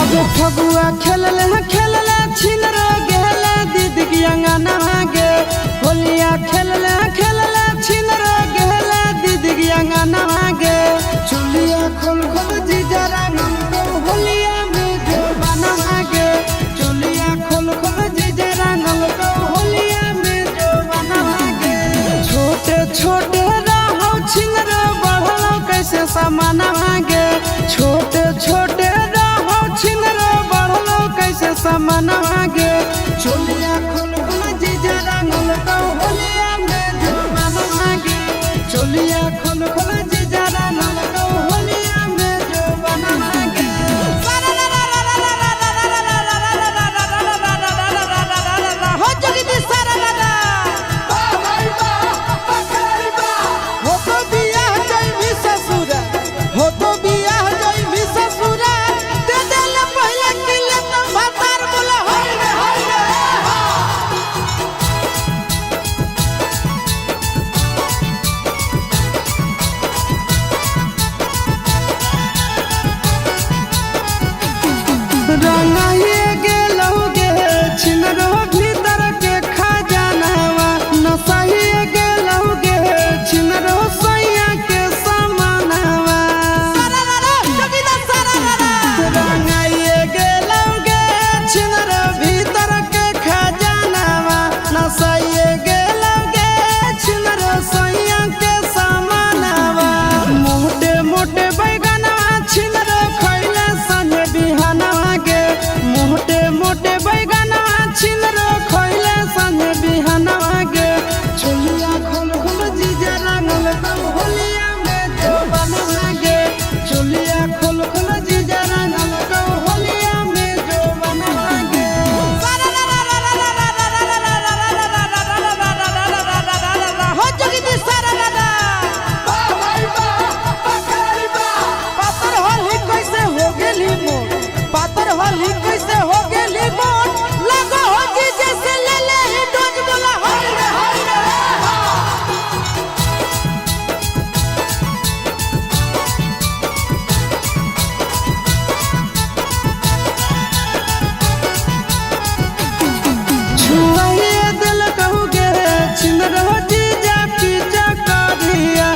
आगे फगुआ खेलले छिनरो गेले दीदी अंगना गे होलिया खेलले छिनरो गेले दीदी अंगना गे चुलिया खोल खोल जीजा रंगल को होलिया में जो बना गे चुलिया खोल खोल जीजा रंगल को होलिया में जो बना गे छोटे छोटे रहो छिनरो बढ़लो कैसे सामान गे छोटे छोटे रहो छिनरो बढ़लो कैसे सामान गे चुलिया खोल खोल जीजा रंगल को होलिया में जो बना गे चुलिया खोल खोल जीजा रंगल को होलिया में जो बना गे हो जगदीश सारा दादा हो तो बियाह जाई भी ससुर हो तो बियाह जाई भी ससुर दे देले पहले किले तो भतार बोला होय रे रंगाइए गेलौ गे छिनरो भीतर के खजानावा नसाइए गेलौ गे छिनरो सैया के समानावा रंगाइए गेलौ गे छिनरो भीतर के खजानावा नसाइए गेलौ गे छिनरो सैया के समानावा मोटे मोटे बैगनवा छिनरो खैले संगे बिहानवा गे मोटे मोटे बैगनवा छिनरो खैले संगे बिहानवा गे चुलिया खोल खोल जीजा रंगल को होलिया में जो बनवा गे चुलिया खोल खोल जीजा रंगल को होलिया में जो बनवा गे हो जगदीश सारा दादा पातर होली कैसे हो गेली मोर पातर होली कैसे हो गेली मोर लगा हो जी जैसे ले ले ही डोज बोला होय रे छुआइए दिल कहू गे छिनरो जीजा पीछा करिया